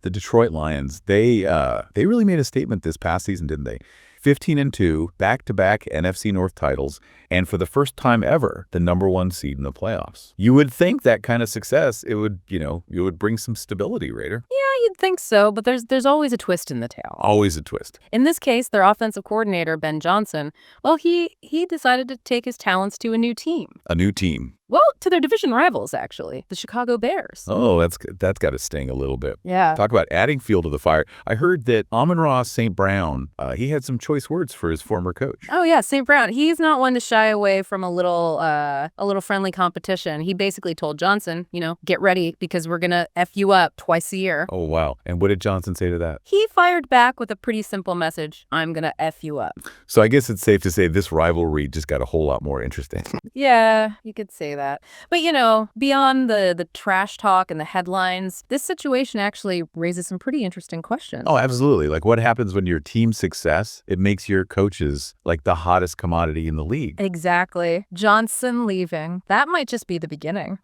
The Detroit Lions, they really made a statement this past season, didn't they? 15-2, back-to-back NFC North titles, and for the first time ever, the #1 seed in the playoffs. You would think that kind of success, it would bring some stability, Raider. Yeah, you'd think so, but there's always a twist in the tale. Always a twist. In this case, their offensive coordinator, Ben Johnson, well, he decided to take his talents to a new team. A new team. Well, to their division rivals, actually, the Chicago Bears. Oh, that's got to sting a little bit. Yeah. Talk about adding fuel to the fire. I heard that Amon-Ra St. Brown, he had some choice words for his former coach. Oh, yeah, St. Brown. He's not one to shy away from a little friendly competition. He basically told Johnson, get ready because we're going to F you up twice a year. Oh, wow. And what did Johnson say to that? He fired back with a pretty simple message. I'm going to F you up. So I guess it's safe to say this rivalry just got a whole lot more interesting. Yeah, you could say that. But, beyond the trash talk and the headlines, this situation actually raises some pretty interesting questions. Oh, absolutely. Like what happens when your team's success, it makes your coaches like the hottest commodity in the league. Exactly. Johnson leaving. That might just be the beginning.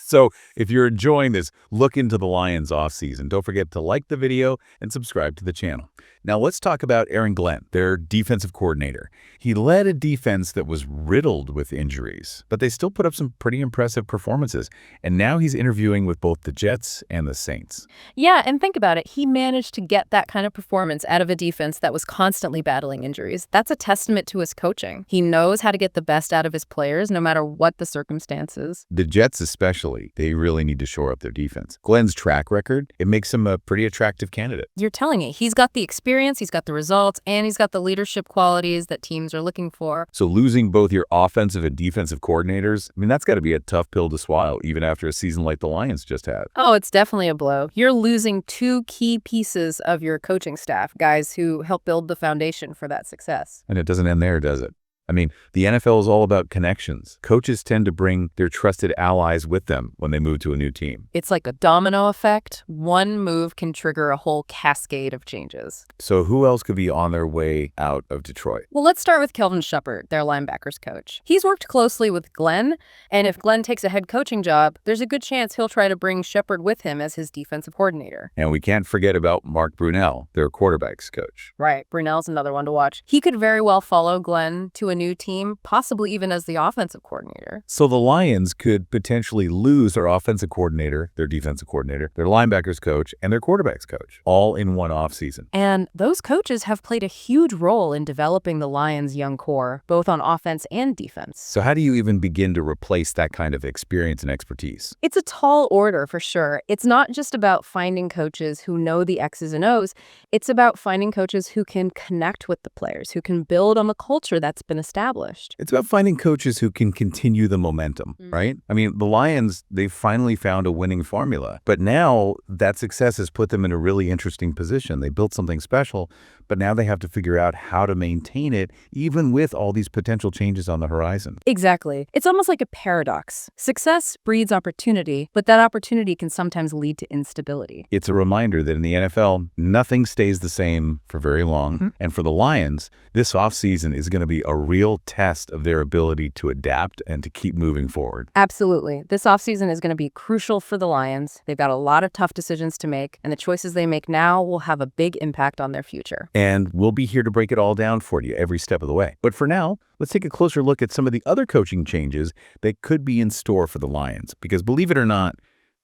So if you're enjoying this, look into the Lions offseason. Don't forget to like the video and subscribe to the channel. Now let's talk about Aaron Glenn, their defensive coordinator. He led a defense that was riddled with injuries, but they still put up some pretty impressive performances. And now he's interviewing with both the Jets and the Saints. Yeah, and think about it. He managed to get that kind of performance out of a defense that was constantly battling injuries. That's a testament to his coaching. He knows how to get the best out of his players, no matter what the circumstances. The Jets especially, they really need to shore up their defense. Glenn's track record, it makes him a pretty attractive candidate. You're telling me he's got the experience, he's got the results, and he's got the leadership qualities that teams are looking for. So losing both your offensive and defensive coordinators, that's got to be a tough pill to swallow, even after a season like the Lions just had. Oh, it's definitely a blow. You're losing two key pieces of your coaching staff, guys who help build the foundation for that success. And it doesn't end there, does it? The NFL is all about connections. Coaches tend to bring their trusted allies with them when they move to a new team. It's like a domino effect. One move can trigger a whole cascade of changes. So who else could be on their way out of Detroit? Well, let's start with Kelvin Shepard, their linebackers coach. He's worked closely with Glenn, and if Glenn takes a head coaching job, there's a good chance he'll try to bring Shepard with him as his defensive coordinator. And we can't forget about Mark Brunell, their quarterbacks coach. Right. Brunell's another one to watch. He could very well follow Glenn to a new team, possibly even as the offensive coordinator. So the Lions could potentially lose their offensive coordinator, their defensive coordinator, their linebackers coach, and their quarterbacks coach, all in one offseason. And those coaches have played a huge role in developing the Lions' young core, both on offense and defense. So how do you even begin to replace that kind of experience and expertise? It's a tall order for sure. It's not just about finding coaches who know the X's and O's. It's about finding coaches who can connect with the players, who can build on the culture that's been established. It's about finding coaches who can continue the momentum, right? The Lions, they've finally found a winning formula, but now that success has put them in a really interesting position. They built something special, but now they have to figure out how to maintain it, even with all these potential changes on the horizon. Exactly. It's almost like a paradox. Success breeds opportunity, but that opportunity can sometimes lead to instability. It's a reminder that in the NFL, nothing stays the same for very long. And for the Lions, this offseason is going to be a real test of their ability to adapt and to keep moving forward. Absolutely. This offseason is going to be crucial for the Lions. They've got a lot of tough decisions to make, and the choices they make now will have a big impact on their future. And we'll be here to break it all down for you every step of the way. But for now, let's take a closer look at some of the other coaching changes that could be in store for the Lions. Because believe it or not,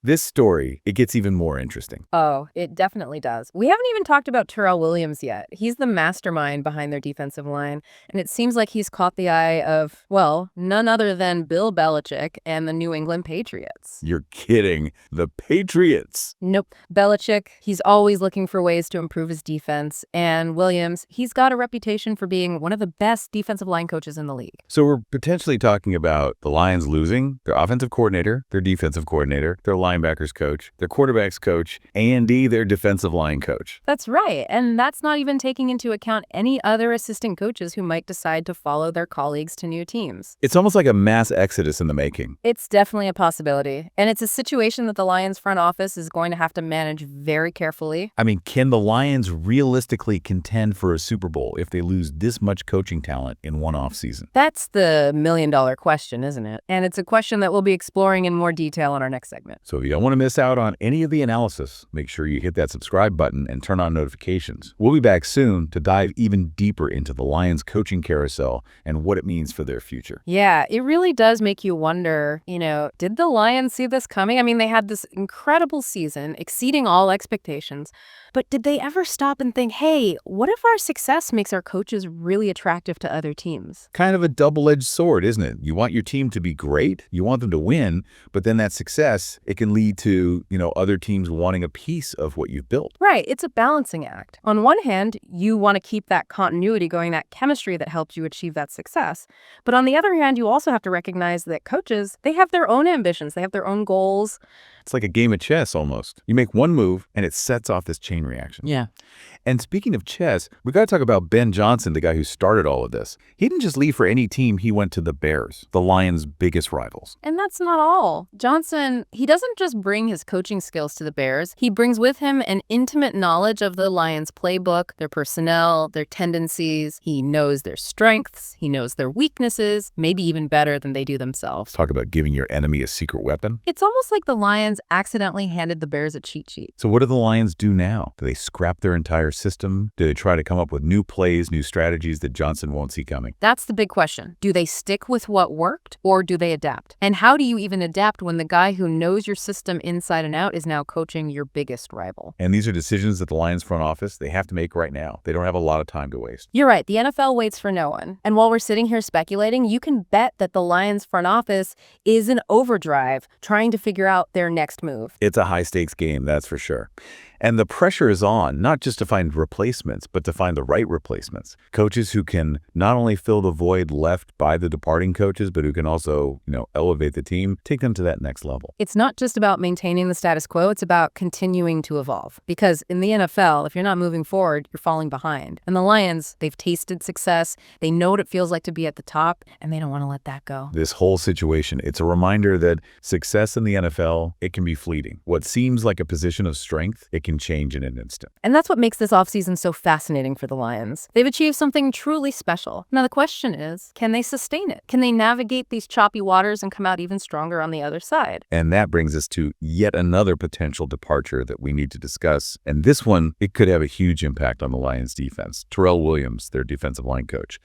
this story, it gets even more interesting. Oh, it definitely does. We haven't even talked about Terrell Williams yet. He's the mastermind behind their defensive line, and it seems like he's caught the eye of, well, none other than Bill Belichick and the New England Patriots. You're kidding. The Patriots? Nope. Belichick, he's always looking for ways to improve his defense, and Williams, he's got a reputation for being one of the best defensive line coaches in the league. So we're potentially talking about the Lions losing their offensive coordinator, their defensive coordinator, their linebackers coach, their quarterbacks coach, and their defensive line coach. That's right. And that's not even taking into account any other assistant coaches who might decide to follow their colleagues to new teams. It's almost like a mass exodus in the making. It's definitely a possibility. And it's a situation that the Lions front office is going to have to manage very carefully. Can the Lions realistically contend for a Super Bowl if they lose this much coaching talent in one offseason? That's the million-dollar question, isn't it? And it's a question that we'll be exploring in more detail in our next segment. So So if you don't want to miss out on any of the analysis, make sure you hit that subscribe button and turn on notifications. We'll be back soon to dive even deeper into the Lions coaching carousel and what it means for their future. Yeah, it really does make you wonder, did the Lions see this coming? I mean, they had this incredible season, exceeding all expectations. But did they ever stop and think, hey, what if our success makes our coaches really attractive to other teams? Kind of a double-edged sword, isn't it? You want your team to be great, you want them to win, but then that success, it can lead to, other teams wanting a piece of what you've built. Right, it's a balancing act. On one hand, you want to keep that continuity going, that chemistry that helps you achieve that success. But on the other hand, you also have to recognize that coaches, they have their own ambitions, they have their own goals. It's like a game of chess almost. You make one move and it sets off this chain reaction. Yeah. And speaking of chess, we got to talk about Ben Johnson, the guy who started all of this. He didn't just leave for any team. He went to the Bears, the Lions' biggest rivals. And that's not all. Johnson, he doesn't just bring his coaching skills to the Bears. He brings with him an intimate knowledge of the Lions' playbook, their personnel, their tendencies. He knows their strengths. He knows their weaknesses, maybe even better than they do themselves. Talk about giving your enemy a secret weapon. It's almost like the Lions accidentally handed the Bears a cheat sheet. So what do the Lions do now? Do they scrap their entire system? Do they try to come up with new plays, new strategies that Johnson won't see coming? That's the big question. Do they stick with what worked or do they adapt? And how do you even adapt when the guy who knows your system inside and out is now coaching your biggest rival? And these are decisions that the Lions front office, they have to make right now. They don't have a lot of time to waste. You're right. The NFL waits for no one. And while we're sitting here speculating, you can bet that the Lions front office is in overdrive trying to figure out their next move. It's a high-stakes game, that's for sure. And the pressure is on, not just to find replacements, but to find the right replacements. Coaches who can not only fill the void left by the departing coaches, but who can also, elevate the team, take them to that next level. It's not just about maintaining the status quo, it's about continuing to evolve. Because in the NFL, if you're not moving forward, you're falling behind. And the Lions, they've tasted success, they know what it feels like to be at the top, and they don't want to let that go. This whole situation, it's a reminder that success in the NFL, it can be fleeting. What seems like a position of strength, it can change in an instant. And that's what makes this offseason so fascinating for the Lions. They've achieved something truly special. Now the question is, can they sustain it? Can they navigate these choppy waters and come out even stronger on the other side? And that brings us to yet another potential departure that we need to discuss. And this one, it could have a huge impact on the Lions defense. Terrell Williams, their defensive line coach.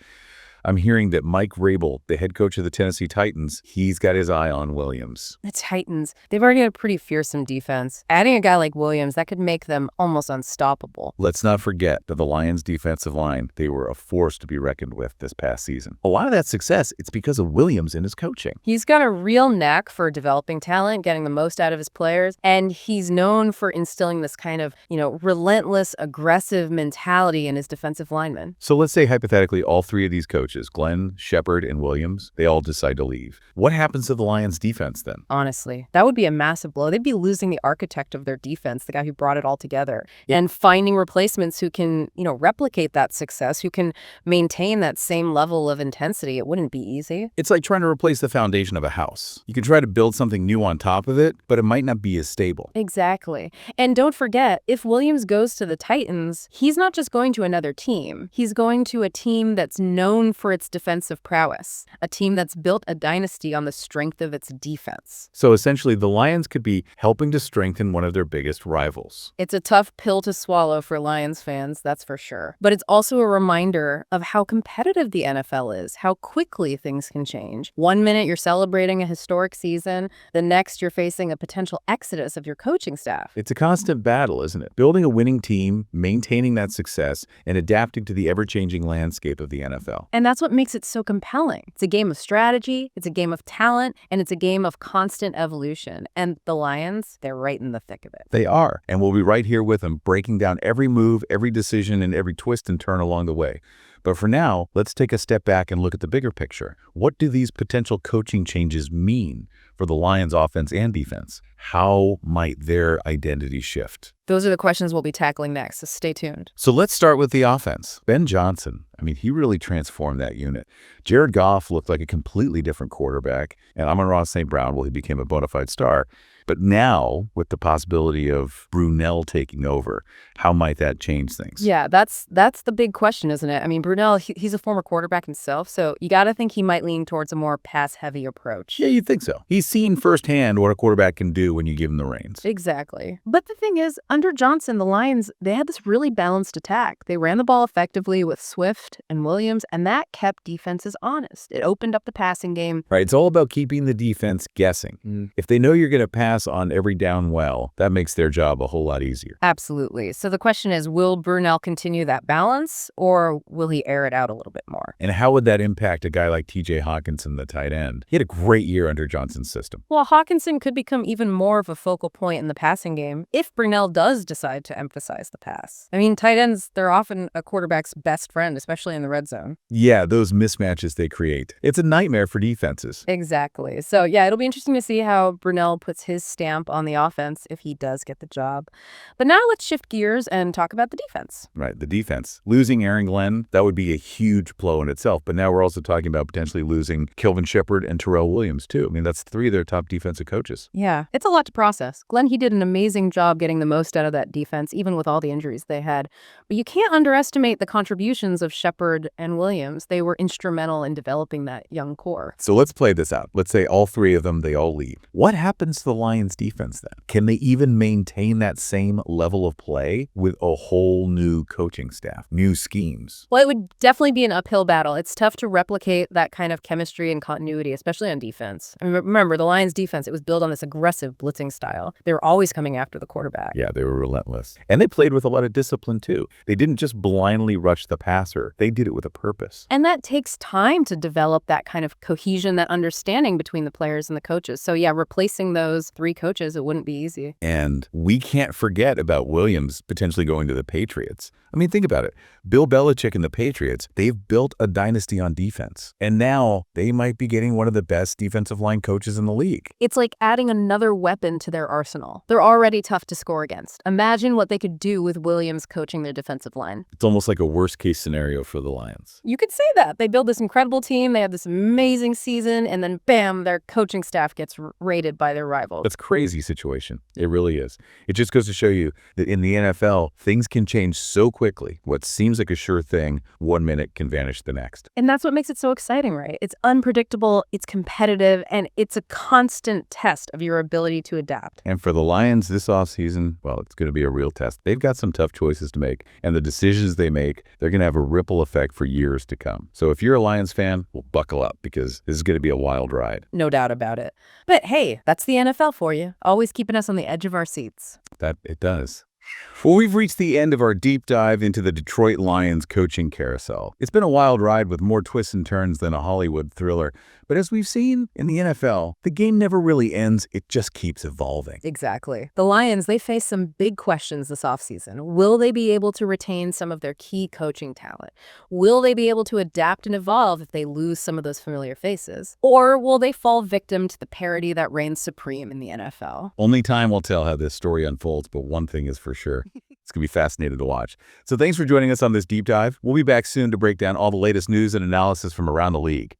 I'm hearing that Mike Vrabel, the head coach of the Tennessee Titans, he's got his eye on Williams. The Titans, they've already got a pretty fearsome defense. Adding a guy like Williams, that could make them almost unstoppable. Let's not forget that the Lions defensive line, they were a force to be reckoned with this past season. A lot of that success, it's because of Williams and his coaching. He's got a real knack for developing talent, getting the most out of his players, and he's known for instilling this kind of, relentless, aggressive mentality in his defensive linemen. So let's say hypothetically all three of these coaches, Glenn, Shepard, and Williams, they all decide to leave. What happens to the Lions defense then? Honestly, that would be a massive blow. They'd be losing the architect of their defense, the guy who brought it all together, and finding replacements who can, replicate that success, who can maintain that same level of intensity. It wouldn't be easy. It's like trying to replace the foundation of a house. You can try to build something new on top of it, but it might not be as stable. Exactly. And don't forget, if Williams goes to the Titans, he's not just going to another team. He's going to a team that's known for its defensive prowess, a team that's built a dynasty on the strength of its defense. So essentially, the Lions could be helping to strengthen one of their biggest rivals. It's a tough pill to swallow for Lions fans, that's for sure. But it's also a reminder of how competitive the NFL is, how quickly things can change. 1 minute you're celebrating a historic season, the next you're facing a potential exodus of your coaching staff. It's a constant battle, isn't it? Building a winning team, maintaining that success, and adapting to the ever-changing landscape of the NFL. And that's what makes it so compelling. It's a game of strategy, it's a game of talent, and it's a game of constant evolution. And the Lions, they're right in the thick of it. They are, and we'll be right here with them, breaking down every move, every decision, and every twist and turn along the way. But for now, let's take a step back and look at the bigger picture. What do these potential coaching changes mean for the Lions' offense and defense? How might their identity shift? Those are the questions we'll be tackling next, so stay tuned. So let's start with the offense. Ben Johnson, he really transformed that unit. Jared Goff looked like a completely different quarterback, and Amon-Ra St. Brown, well, he became a bona fide star. But now, with the possibility of Brunell taking over, how might that change things? Yeah, that's the big question, isn't it? I mean, Brunell, he's a former quarterback himself, so you got to think he might lean towards a more pass-heavy approach. Yeah, you'd think so. He's seen firsthand what a quarterback can do when you give him the reins. Exactly. But the thing is, under Johnson, the Lions, they had this really balanced attack. They ran the ball effectively with Swift and Williams, and that kept defenses honest. It opened up the passing game. Right, it's all about keeping the defense guessing. If they know you're going to pass on every down well, that makes their job a whole lot easier. Absolutely. So the question is, will Brunell continue that balance, or will he air it out a little bit more? And how would that impact a guy like T.J. Hawkinson, the tight end? He had a great year under Johnson's system. Well, Hawkinson could become even more of a focal point in the passing game if Brunell does decide to emphasize the pass. I mean, tight ends, they're often a quarterback's best friend, especially in the red zone. Yeah, those mismatches they create. It's a nightmare for defenses. Exactly. So, yeah, it'll be interesting to see how Brunell puts his stamp on the offense if he does get the job. But now let's shift gears and talk about the defense. Right, the defense. Losing Aaron Glenn, that would be a huge blow in itself. But now we're also talking about potentially losing Kelvin Shepard and Terrell Williams, too. I mean, that's three of their top defensive coaches. Yeah, it's a lot to process. Glenn, he did an amazing job getting the most out of that defense, even with all the injuries they had. But you can't underestimate the contributions of Shepard and Williams. They were instrumental in developing that young core. So let's play this out. Let's say all three of them, they all leave. What happens to the Lions defense then? Can they even maintain that same level of play with a whole new coaching staff, new schemes? Well, it would definitely be an uphill battle. It's tough to replicate that kind of chemistry and continuity, especially on defense. I mean, remember, the Lions defense, it was built on this aggressive blitzing style. They were always coming after the quarterback. Yeah, they were relentless. And they played with a lot of discipline, too. They didn't just blindly rush the passer. They did it with a purpose. And that takes time to develop that kind of cohesion, that understanding between the players and the coaches. So, yeah, replacing those three coaches, it wouldn't be easy. And we can't forget about Williams potentially going to the Patriots. I mean, think about it. Bill Belichick and the Patriots, they've built a dynasty on defense. And now they might be getting one of the best defensive line coaches in the league. It's like adding another weapon to their arsenal. They're already tough to score against. Imagine what they could do with Williams coaching their defensive line. It's almost like a worst-case scenario for the Lions. You could say that. They build this incredible team, they have this amazing season, and then bam, their coaching staff gets raided by their rivals. That's a crazy situation. It really is. It just goes to show you that in the NFL, things can change so quickly. What seems like a sure thing, 1 minute can vanish the next. And that's what makes it so exciting, right? It's unpredictable, it's competitive, and it's a constant test of your ability to adapt. And for the Lions this offseason, well, it's going to be a real test. They've got some tough choices to make, and the decisions they make, they're going to have a ripple effect for years to come. So if you're a Lions fan, well, buckle up because this is going to be a wild ride. No doubt about it. But hey, that's the NFL for you, always keeping us on the edge of our seats. That it does. Well, we've reached the end of our deep dive into the Detroit Lions coaching carousel. It's been a wild ride with more twists and turns than a Hollywood thriller. But as we've seen in the NFL, the game never really ends. It just keeps evolving. Exactly. The Lions, they face some big questions this offseason. Will they be able to retain some of their key coaching talent? Will they be able to adapt and evolve if they lose some of those familiar faces? Or will they fall victim to the parity that reigns supreme in the NFL? Only time will tell how this story unfolds, but one thing is for sure. It's going to be fascinating to watch. So thanks for joining us on this deep dive. We'll be back soon to break down all the latest news and analysis from around the league.